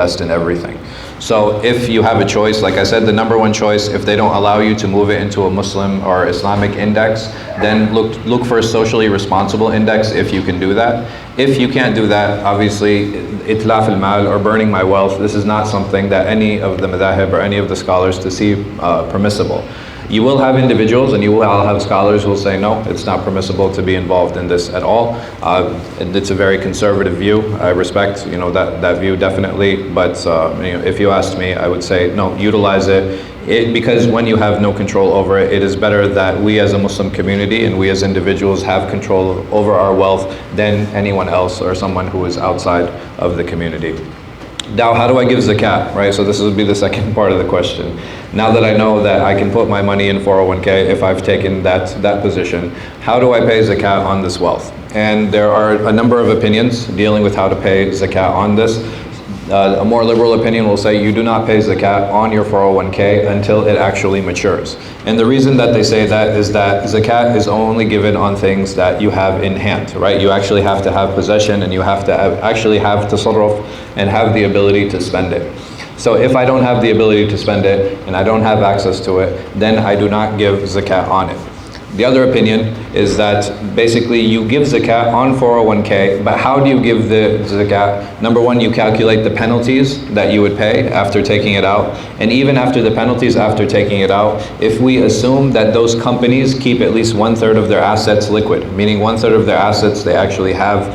invest in everything. So if you have a choice, like I said, the number one choice, if they don't allow you to move it into a Muslim or Islamic index, then look for a socially responsible index if you can do that. If you can't do that, obviously, itlaf al-mal, or burning my wealth, this is not something that any of the madahib or any of the scholars to see permissible. You will have individuals and you will have scholars who will say, no, it's not permissible to be involved in this at all. And it's a very conservative view. I respect, that view definitely. But if you asked me, I would say, no, utilize it. Because when you have no control over it, it is better that we as a Muslim community and we as individuals have control over our wealth than anyone else or someone who is outside of the community. Now, how do I give zakat, right? So this would be the second part of the question. Now that I know that I can put my money in 401k if I've taken that position, how do I pay zakat on this wealth? And there are a number of opinions dealing with how to pay zakat on this. A more liberal opinion will say you do not pay zakat on your 401k until it actually matures. And the reason that they say that is that zakat is only given on things that you have in hand, right? You actually have to have possession and you have to actually have tasarruf and have the ability to spend it. So if I don't have the ability to spend it and I don't have access to it, then I do not give zakat on it. The other opinion is that basically you give zakat on 401k, but how do you give the zakat? Number one, you calculate the penalties that you would pay after taking it out. And even after the penalties after taking it out, if we assume that those companies keep at least 1/3 of their assets liquid, meaning 1/3 of their assets they actually have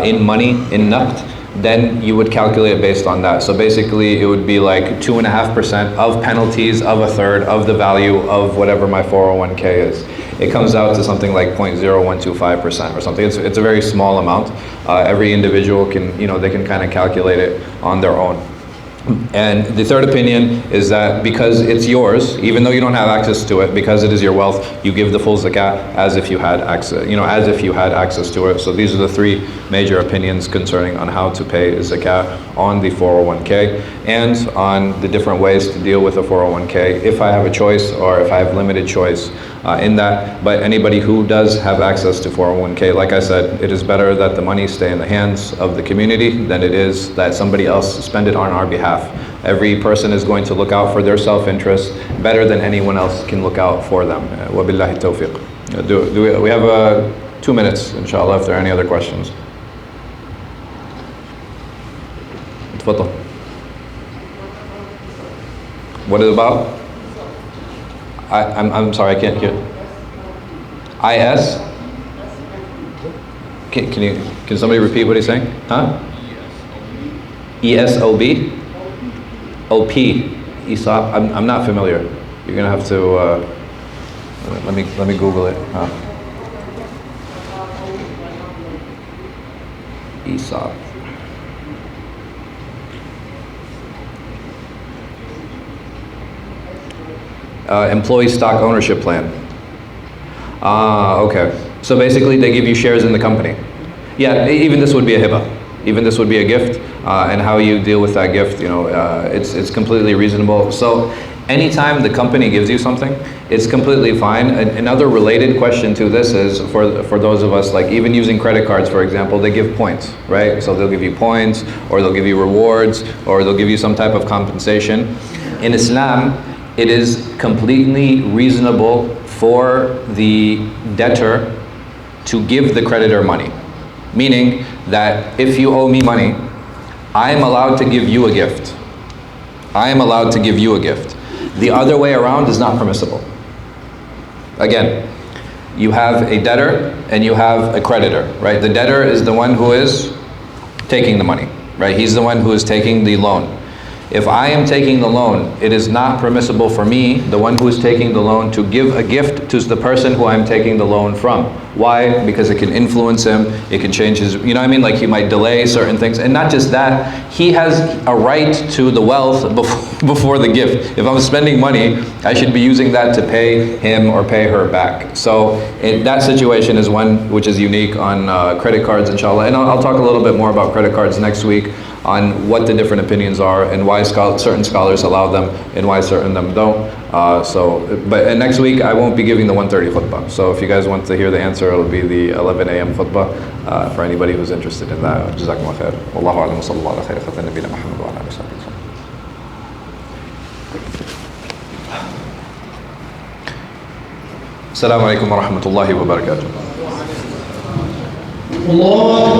in money, in naqd, then you would calculate it based on that. So basically it would be like 2.5% of penalties of 1/3 of the value of whatever my 401k is. It comes out to something like 0.0125% or something. It's a very small amount. Every individual can, they can kind of calculate it on their own. And the third opinion is that because it's yours, even though you don't have access to it, because it is your wealth, you give the full zakat as if you had access, as if you had access to it. So these are the three major opinions concerning on how to pay zakat on the 401k and on the different ways to deal with a 401k if I have a choice or if I have limited choice in that. But anybody who does have access to 401k, like I said, it is better that the money stay in the hands of the community than it is that somebody else spend it on our behalf. Every person is going to look out for their self-interest better than anyone else can look out for them. Wabillahi tawfiq. We have 2 minutes, inshallah, if there are any other questions. Tafadhal. What is it about? I'm sorry, I can't hear. IS? Can somebody repeat what he's saying? Huh? ESOB? OP? ESOP? I'm not familiar. You're gonna have to let me Google it. ESOP. Employee stock ownership plan. Okay. So basically they give you shares in the company. Yeah, even this would be a hibah. Even this would be a gift. And how you deal with that gift, it's completely reasonable. So anytime the company gives you something, it's completely fine. Another related question to this is for those of us, like even using credit cards, for example, they give points, right? So they'll give you points, or they'll give you rewards, or they'll give you some type of compensation. In Islam, it is completely reasonable for the debtor to give the creditor money. Meaning that if you owe me money, I am allowed to give you a gift. I am allowed to give you a gift. The other way around is not permissible. Again, you have a debtor and you have a creditor, right? The debtor is the one who is taking the money, right? He's the one who is taking the loan. If I am taking the loan, it is not permissible for me, the one who is taking the loan, to give a gift to the person who I'm taking the loan from. Why? Because it can influence him, it can change his, like he might delay certain things. And not just that, he has a right to the wealth before the gift. If I'm spending money, I should be using that to pay him or pay her back. So that situation is one which is unique on credit cards, inshallah. And I'll talk a little bit more about credit cards next week, on what the different opinions are and why certain scholars allow them and why certain them don't. But next week I won't be giving the 1:30 khutbah. So if you guys want to hear the answer, it'll be the 11 a.m. khutbah for anybody who's interested in that. Jazakumullah khair. Wallahu a'lam wa sallallahu ala khayri khalqi nabiyina Muhammad wa ala alihi wa sahbihi. Assalamu alaikum wa rahmatullahi wa barakatuh. Allah